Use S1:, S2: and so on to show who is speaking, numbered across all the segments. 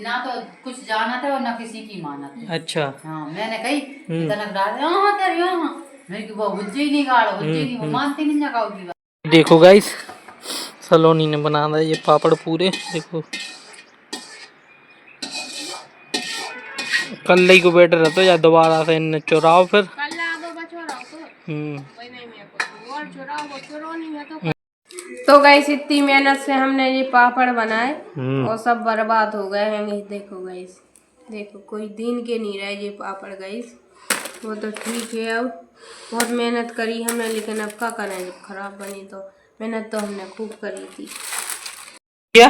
S1: ना तो कुछ जाना था और ना किसी की माना थी।
S2: अच्छा
S1: हाँ मैंने कही तनक डाल हाँ कर हाँ मेरे की वो बुझे ही नहीं गाड़ो बुझे नहीं वो मानती नहीं जगह की बात।
S2: देखो गाइस सलोनी ने बना दिया ये पापड़ पूरे। देखो कल ही को बेटर रहता या दोबारा से इन्हें चुराओ फिर
S3: तो गाइस इतनी मेहनत से हमने ये पापड़ बनाए और सब बर्बाद हो गए हैं। देखो गाइस देखो कोई दिन के नहीं रहे ये पापड़ गाइस। वो तो ठीक है अब बहुत मेहनत करी हमने लेकिन अब क्या करें जब खराब बनी तो मेहनत तो हमने खूब करी थी।
S2: क्या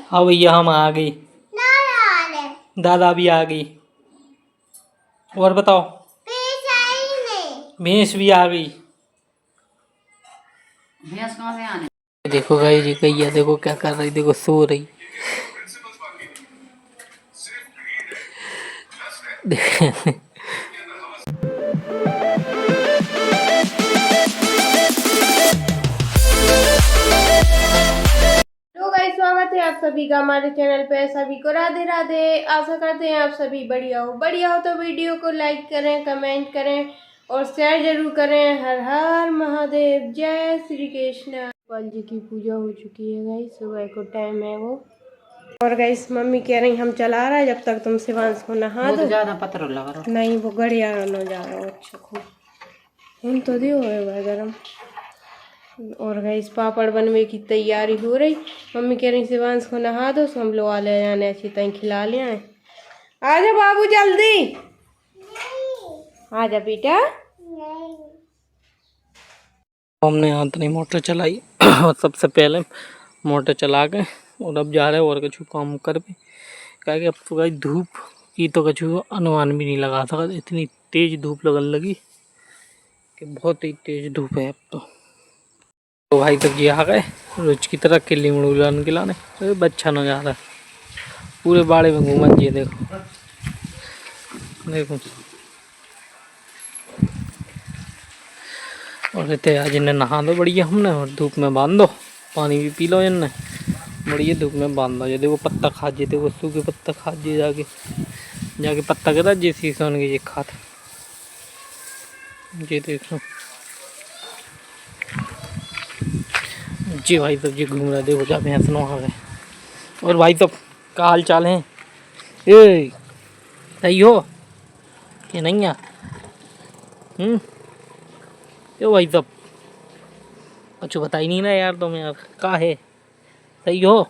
S2: हाँ भैया हम आ गई दादा भी आ गई और बताओ भैंस भी आ गई।
S1: भैंस कहाँ से आने।
S2: देखो गाइस जी गैया देखो क्या कर रही देखो सो रही
S3: तो गाइस स्वागत है आप सभी का हमारे चैनल पे। सभी को राधे राधे। आशा करते हैं आप सभी बढ़िया हो तो वीडियो को लाइक करें कमेंट करें और शेयर जरूर करें। हर हर महादेव जय श्री कृष्ण। गोपाल जी की पूजा हो चुकी है गाइस सुबह को टाइम है वो। और गाइस मम्मी कह रही हम चला रहा है जब तक तुम शिवांश को नहा दो।
S1: ज्यादा पत्थर लगा रहा
S3: नहीं वो गड़िया न जा रहा हो। अच्छा खूब हम तो दियो है गरम। और गाइस पापड़ बनने की तैयारी हो रही। मम्मी कह रही शिवांश को नहा दो सो हम लोग आ ले जाने अच्छी तरह खिला ले आए। आजा बाबू जल्दी आजा बेटा।
S2: हमने यहाँ तो नहीं मोटर चलाई और सबसे पहले मोटर चला के और अब जा रहे हैं और कछु काम कर भी क्या कि अब तो भाई धूप की तो कछु अनुमान भी नहीं लगा सका। इतनी तेज धूप लगने लगी कि बहुत ही तेज धूप है अब तो भाई तक ये आ गए रोज की तरह किल्ली मुड़ुलान खिलाने। अरे बच्चा न जा रहा है पूरे बाड़े में घूमन। ये देखो देखो और इतने आज इन्हें नहा दो बढ़िया हमने और धूप में बांध दो पानी भी पी लो इन्हें बढ़िया धूप में बांध दो। ये देखो पत्ता खा जे देखो सूखे पत्ता खा जे जाके जाके पत्ता कहता जैसी सोन के ये खाते। ये देखो जी भाई सब जी घूम रहा देखो जा भैंस नो आ गए। और भाई सब क्या हाल चाल है ए सही हो कि नहीं है क्यों भाई सब कुछ बता ही नहीं ना यार तुम यार का है सही हो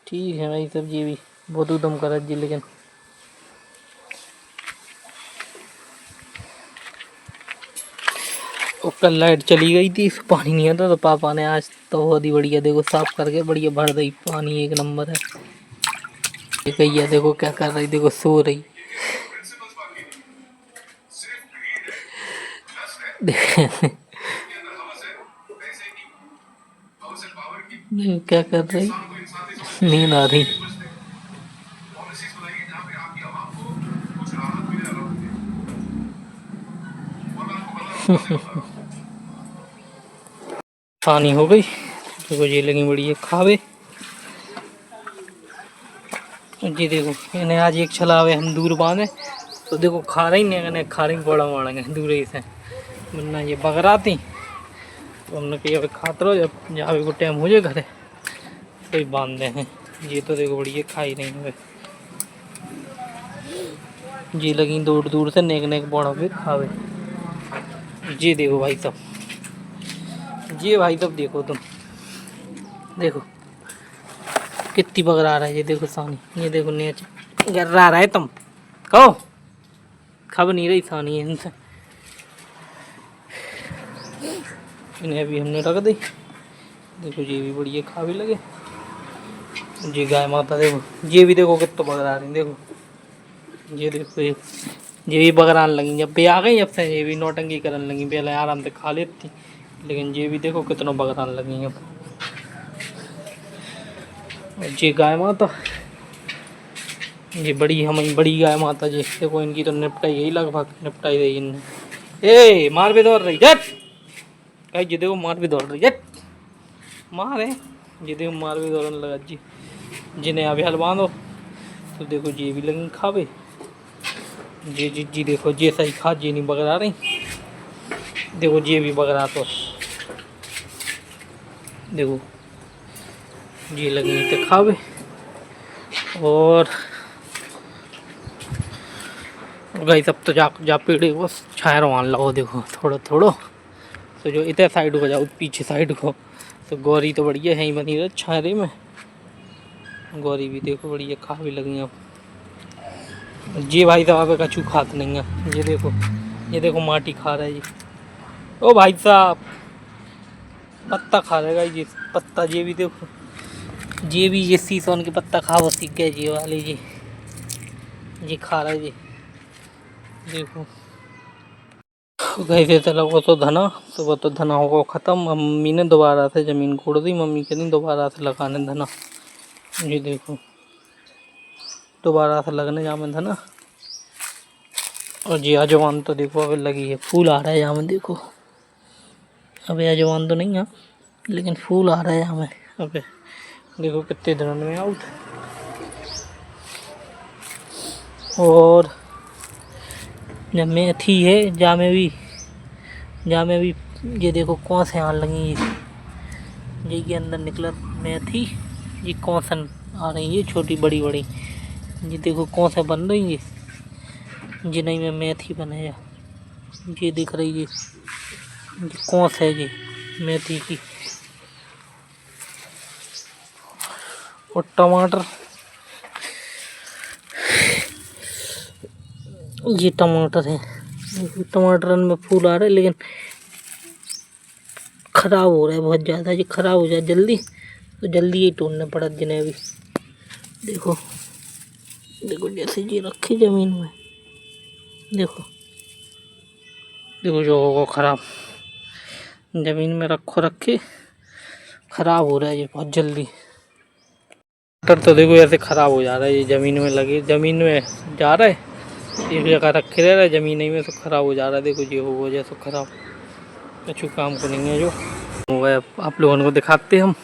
S2: ठीक है भाई सब जी भी बहुत उदम कर जी लेकिन कल लाइट चली गई थी पानी नहीं आता तो पापा ने आज तो बहुत ही बढ़िया देखो साफ करके बढ़िया भर दी पानी एक नंबर है। गैया देखो क्या कर रही देखो सो रही क्या कर रही नींद आ रही। पानी हो गई देखो ये लगी बड़ी है खावे। जी देखो इन्हें आज एक छलावे हम दूर बांधे तो देखो खा रही नहीं खा रही बड़ा मारेंगे दूर ही से वरना ये बगरा थी तो हमने कही अभी खाते रहो जब जहाँ भी टाइम हो जाए घर तो ही बांध दे हैं। ये तो देखो बड़ी खा ही नहीं हुए जी लगी दूर दूर से नेक नेक बड़ा भी खावे। जी देखो भाई साहब जी भाई साहब देखो तुम देखो कितनी बगरा रहा है। ये देखो सानी ये देखो नीचे गर्रा रहा है तुम कहो खब नहीं रही सानी इनसे इन्हें अभी हमने रख दी। देखो ये भी बढ़िया खा भी लगे। जी गाय माता देखो ये भी देखो कितना बगरा रही देखो ये देखो ये भी बगरान लगी जब भी आ गई जब से ये भी नौटंकी करने लगी पहले आराम से खा लेती लेकिन ये भी देखो कितना बगरान लगी अब। जी गाय माता ये बड़ी हमारी बड़ी गाय माता जी देखो इनकी तो निपटाई यही लगभग निपटाई रही इनने। ए मार भी दौड़ रही जट गाइस ये देखो मार भी दौड़ रही है, मार है ये देखो, मार भी दौड़ने लगा जी। जिन्हें अभी हल बांधो तो देखो जी भी लगी खावे जी जी जी। देखो जी सही खा जी नहीं बगरा रही, देखो जी भी बगरा तो देखो जी लगी तो खावे। और गाइस अब तो जा पेड़ को छाया रवान लगाओ देखो थोड़ा थोड़ा। तो जो इधर साइड को जाओ पीछे साइड को तो गौरी तो बढ़िया है ही बनी रहे छायरे में। गौरी भी देखो बढ़िया खा भी लगी अब जी। भाई साहब कछू खात नहीं है, ये देखो माटी खा रहा है जी। ओ भाई साहब पत्ता खा रहेगा जी, पत्ता ये भी देखो, ये भी ये सीसोन के पत्ता खा वो सीख गया जी वाले जी, ये खा रहा है जी देखो। गए चला वो तो धना, तो वो तो धना होगा ख़त्म। मम्मी ने दोबारा से ज़मीन कोड़ दी, मम्मी के नहीं दोबारा से लगाने धना। ये देखो दोबारा से लगने जामे धना। और जी अजवान तो देखो अभी लगी है, फूल आ रहा है यहाँ में देखो। अबे अजवान तो नहीं है लेकिन फूल आ रहा है यहाँ में अबे देखो कितने दिनों में आउट। और जब मेथी है जामे भी ये देखो कौन से आने लगी ये के अंदर निकला मेथी। ये कौन सा आ रही है छोटी बड़ी बड़ी, ये देखो कौन सा बन रही है जिन्हें में मेथी बने ये दिख रही है। ये कौन सा है ये मेथी की। और टमाटर, ये टमाटर है, टमाटर में फूल आ रहा है लेकिन ख़राब हो रहा है बहुत ज़्यादा। ये ख़राब हो जाए जल्दी तो जल्दी ही तोड़ना पड़ा जिन्हें भी। देखो देखो जैसे ये रखी ज़मीन में देखो देखो जो होगा ख़राब, ज़मीन में रखे ख़राब हो रहा है ये बहुत जल्दी। टमाटर तो देखो ऐसे ख़राब हो जा रहा है, ये ज़मीन में लगे ज़मीन में जा रहा है, एक जगह रखे रह रहा है ज़मीन में तो ख़राब हो जा रहा है। देखो ये हो वजह से ख़राब कुछ काम को नहीं है जो हो गया। आप लोगों को दिखाते हम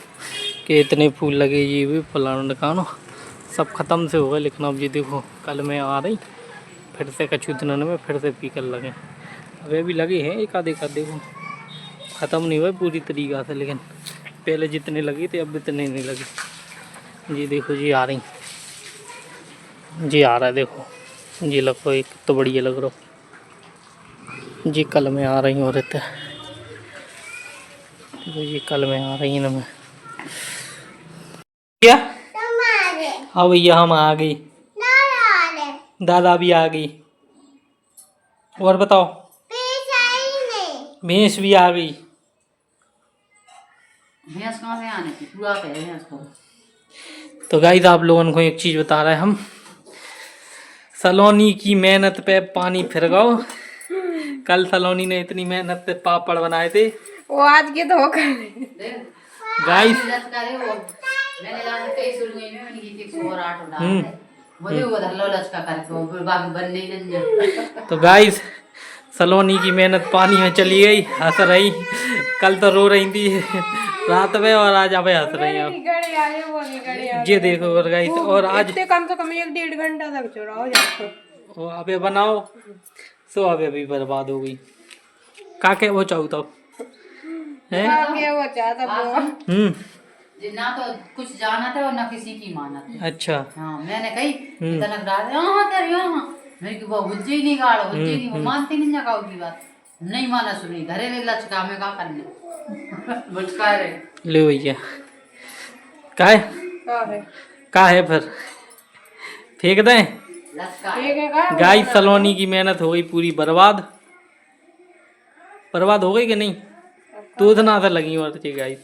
S2: कि इतने फूल लगे ये भी फलाना दुकानों सब ख़त्म से हो गए। लेकिन अब ये देखो कल में आ रही फिर से कछु दिनों में फिर से पीकल लगे। अभी भी लगे हैं एक आधे देखो, ख़त्म नहीं हुआ पूरी तरीक़ा से, लेकिन पहले जितने लगी थे अब इतने नहीं लगे। जी देखो जी आ रही, जी आ रहा है देखो जी लगो एक तो बढ़िया लग रहा जी। कल में आ रही और रहते देखो ये कल में आ रही है ना मैं क्या। हाँ भैया हम आ गई, दादा भी आ गई। और बताओ भैंस भी आ गई।
S1: भैंस कहाँ से आने की पूरा कह रहे हैं उसको।
S2: तो गाइस आप लोगों को एक चीज़ बता रहे हैं हम, सलोनी की मेहनत पे पानी फिर गओ। कल सलोनी ने इतनी मेहनत से पापड़ बनाए थे
S3: वो आज के तो होकर
S2: गाइस।
S1: मैंने लाने कई सुलगई में मैंने की 108 डाल मुझे वो धल्लो लचका करके वो बाकी बनने ही नहीं।
S2: तो गाइस सलोनी की मेहनत पानी में चली गई, हंस रही। कल तो रो रही थी रात में और आज अबे हंस रही है। ये देखो और गाइस और आज
S3: कम से कम 1-1.5 घंटा तक चुराओ जाओ।
S2: अबे बनाओ सो अबे अभी बर्बाद हो गई काके वो चाहू तो है
S3: वो चाहता
S1: ना तो कुछ जाना था और ना किसी की माना था।
S2: अच्छा
S1: हाँ मैंने कही तनक डाल हाँ कर मेरे की वो बुझे ही नहीं गाड़ो बुझे नहीं, वो मानते नहीं जगह की बात नहीं माना सुनी घरे ले लचका में का करने बुझका रहे
S2: ले भैया का है फिर फेंक दें। गाइस सलोनी की मेहनत हो गई पूरी बर्बाद हो गई कि नहीं। दूध ना था लगी और गाइस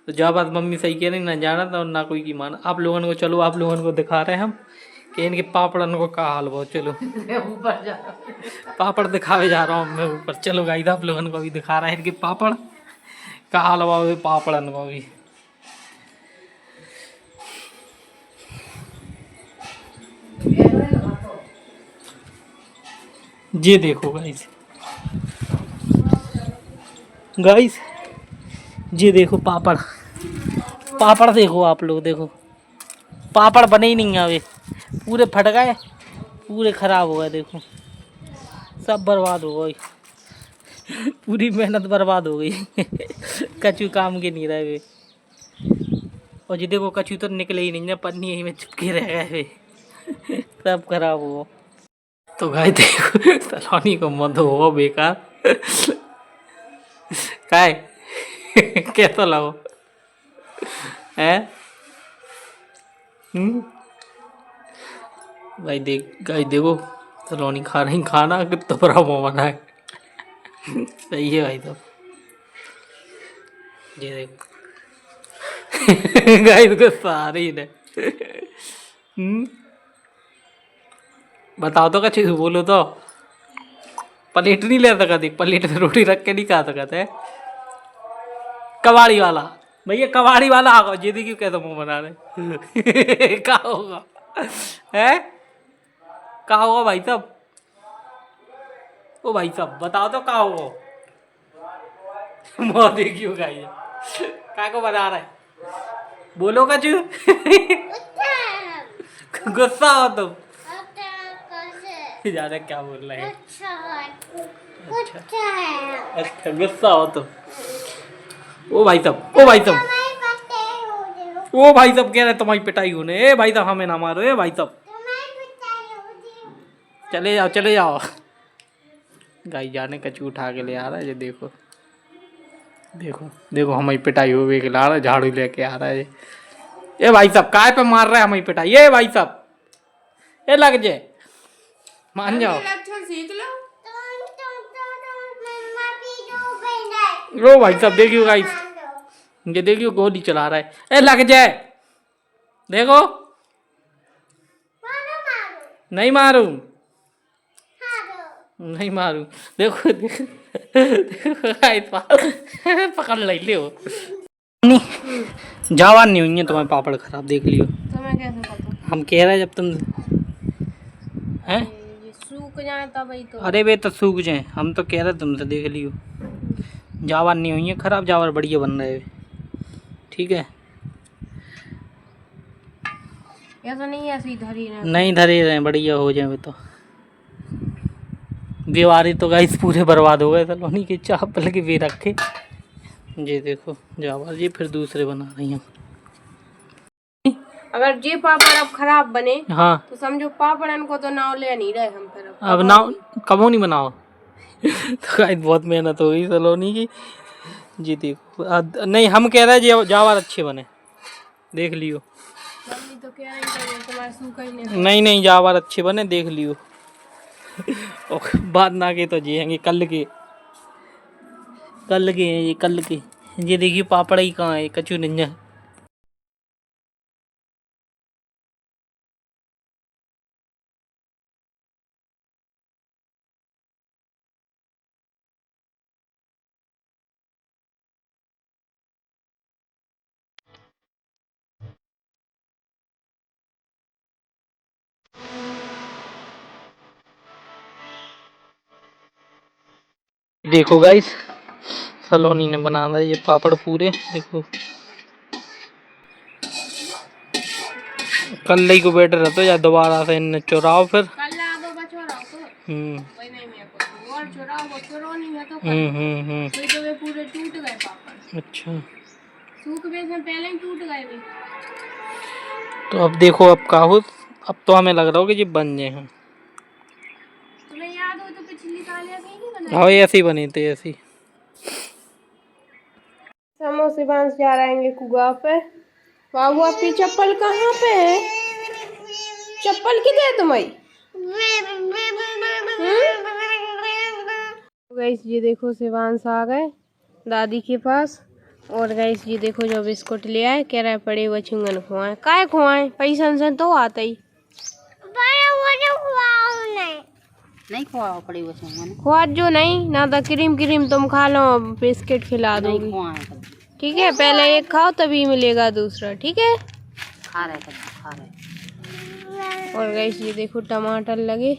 S2: तो जब बात मम्मी सही कह रही ना जाना था और ना कोई की माना। आप लोगों को चलो आप लोगों को दिखा रहे हैं हम कि इनके पापड़न को का हाल बहुत। चलो
S1: ऊपर जा
S2: पापड़ दिखावे जा रहा हूँ मैं ऊपर। चलो गाइस आप लोगों को भी दिखा रहा है इनके पापड़ का हाल हुआ पापड़न को भी। ये देखो गाइस गाइस ये देखो पापड़, पापड़ देखो आप लोग, देखो पापड़ बने ही नहीं अभी, पूरे फट गए, पूरे खराब हो गए, देखो सब बर्बाद हो गई, पूरी मेहनत बर्बाद हो गई। कचू काम के नहीं रहे वे, और जी देखो कचू तो निकले ही नहीं, पन्नी यही में चिपके रह गए वे, सब खराब हो। तो गाय देखो सलोनी को मत हो बेकार। काय कैसा लगो है? भाई देख गाय देखो सलोनी खा रही खाना, कितना बड़ा मुँह बना है। सही है भाई, तो ये देखो गाय तो सारी ने। बताओ तो कच्ची बोलो तो, प्लेट नहीं ले सकते, प्लेट में रोटी रख के नहीं खा सकते। कबाड़ी वाला भैया, कबाड़ी वाला आ गया, ये क्यों कैसे मुंह बना रहे। क्या होगा है, क्या होगा भाई साहब? ओ भाई साहब बताओ तो क्या होगा? मुँह देखियो गाइस, क्या को बना रहा है, बोलो कचू। गुस्सा हो तुम, ज्यादा क्या बोल रहे हैं? अच्छा गुस्सा हो तुम। ओ भाई साहब, ओ भाई साहब, ओ भाई साहब कह रहे तुम्हारी पिटाई होने। ए भाई साहब हमें ना मारो, ए भाई साहब चले जाओ चले जाओ। गाय जाने कचू उठा के ले आ रहा है, ये देखो देखो देखो हमारी पिटाई हो गई, ला रहा है झाड़ू लेके आ रहा है। ए भाई साहब काय पे मार रहा है हमारी पिटाई, ये भाई साहब ये लग जाए, मान जाओ।
S3: सीख लो।
S2: रो भाई साहब देखियो गाइस, ये देखियो गोली चला रहा है, ए लग जाए, देखो नहीं मारू, नहीं मारू, देखो देखो, देखो गाइस पकड़ ले हो नहीं, जावान नहीं हुई है तुम्हारे पापड़ खराब, देख लियो।
S3: तुम्हें कैसे पता?
S2: हम कह रहे हैं जब तुम हैं
S3: ये सूख जाए तब ही तो।
S2: अरे वे तो सूख जाए, हम तो कह रहे तुमसे, देख लियो जावार नहीं हुई है खराब, जावर बढ़िया बन रहे हैं, ठीक है।
S3: ऐसा नहीं है, ऐसे धरी रहे,
S2: नहीं धरे रहे, बढ़िया हो जाए तो। दीवारी तो गाइस पूरे बर्बाद हो गए सलोनी के चावल के भी रखे, ये देखो जावर जी फिर दूसरे बना रही हैं।
S3: अगर ये पापड़ अब खराब बने
S2: हाँ
S3: तो समझो पापड़न को तो नाव ले नहीं रहे हम, फिर
S2: अब ना कबो नहीं बनाओ। तो गाइस बहुत मेहनत हो गई सलोनी की, जी देखो नहीं हम कह रहे हैं जावर अच्छे बने, देख लियो।
S3: मम्मी तो कह रही थी तुम्हारे सूखा ही नहीं।
S2: नहीं नहीं जावर अच्छे बने, देख लियो। बाद ना के तो जिएंगे कल के, कल के हैं ये, कल के। ये देखिए पापड़ ही कहाँ है, कचू निंजा। देखो गाइस सलोनी ने बना दिया ये पापड़ पूरे, देखो कल ही को बेटर रहता या दोबारा से इन्हें चुराओ फिर।
S3: कल आ दो बचोरा तो वही नहीं मेरे को और चुराओ, वो चुराओ नहीं है तो फिर तो वे पूरे टूट गए पापड़।
S2: अच्छा
S3: सूख गए से पहले ही टूट गए वे।
S2: तो अब देखो अब का हो, अब तो हमें लग रहा हो कि ये बन जाए हैं।
S3: तुम्हें याद हो तो पिछली साल ऐसे ही नहीं बनाए?
S2: हाँ ऐसे ही बने थे, ऐसे ही।
S3: समोसे बांस जा रहे हैं कुआ पे। बाबू आपकी चप्पल कहाँ पे है? चप्पल किधर तुम्हारी? गाइस ये देखो शिवांश आ गए दादी के पास, और गाइस ये देखो जो बिस्कुट ले आए, कह रहे पड़े हुए चुंगन खुआए, काय खुआए, पैसा से तो आता ही
S1: नहीं खुआ पड़ी वो चुंगन,
S3: खुआ जो नहीं ना तो क्रीम क्रीम तुम खा लो, बिस्किट खिला दोगी, ठीक है। पहले एक खाओ तभी मिलेगा दूसरा, ठीक है।
S1: खा रहे खा रहे।
S3: और गाइस ये देखो टमाटर लगे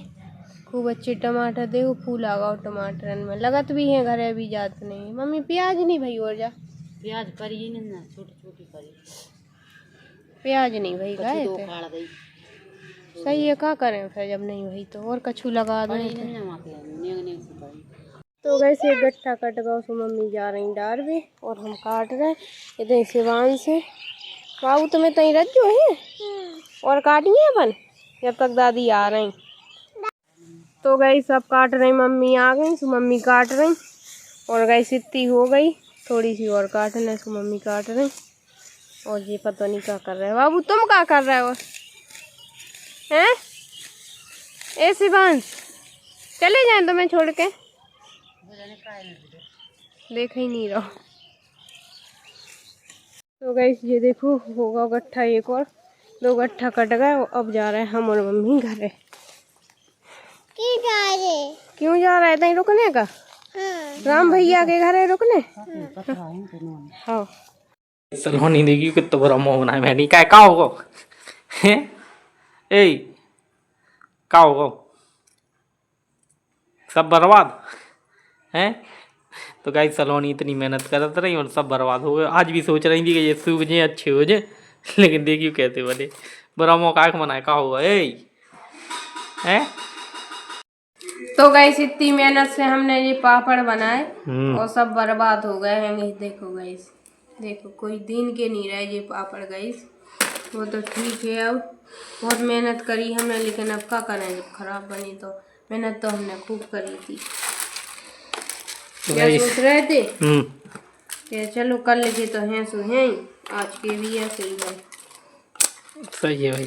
S3: खूब अच्छे टमाटर देखो फूल लगाओ टमाटरन में लगत भी है घरे भी जात नहीं। मम्मी प्याज नहीं भाई और जा
S1: प्याज करी ही ना छोटी छोटी करी
S3: प्याज नहीं भाई
S1: कछु
S3: गाय
S1: दो
S3: थे।
S1: काढ़ दई
S3: सही है क्या करें फिर जब नहीं भाई तो और कछु लगा
S1: करी
S3: दें।
S1: नहीं ना माके नेग नेग से करी
S3: तो वैसे गट्ठा कट गया उसको मम्मी जा रही डार में और हम काट रहे हैं इतने सिवान से। बाबू तुम्हें तई रज जो है और काटिए अपन जब तक दादी आ रही। तो गई सब काट रही मम्मी आ गई सो मम्मी काट रही और गई सित्ती हो गई थोड़ी सी और काटने सो मम्मी काट रही। और ये पता नहीं क्या कर रहे हो बाबू तुम क्या कर रहे हो हैं? ए शिवांश चले जाए तो मैं छोड़ के देख ही नहीं रहा। तो गाइस ये देखो होगा गट्ठा एक और 2 गट्ठा कट गए अब जा रहे हैं हम और मम्मी घरे। क्यों जा रहे थे रुकने का? राम भैया के घरे रुकने। हाँ
S2: सलोनी देखियो कितना बड़ा मुंह बनाया मैंने क्या का होगा हैं ए का होगा सब बर्बाद हैं। तो गाइस सलोनी इतनी मेहनत करत रही और सब बर्बाद हो गए। आज भी सोच रही थी कि ये सूख जाए अच्छे हो जाए लेकिन देखियो कहते बोले बड़ा मौका बनाए का हुआ ए हैं।
S3: तो गाइस इतनी मेहनत से हमने ये पापड़ बनाए और सब बर्बाद हो गए हैं। देखो गाइस देखो कोई दिन के नहीं रहे ये पापड़ गाइस। वो तो ठीक है अब बहुत मेहनत करी हमने लेकिन अब क्या करें जब खराब बनी तो मेहनत तो हमने खूब करी थी। क्या सोच रहे थे कि चलो कल के तो हैं सो हैं आज के भी ऐसे ही है।
S2: सही है भाई।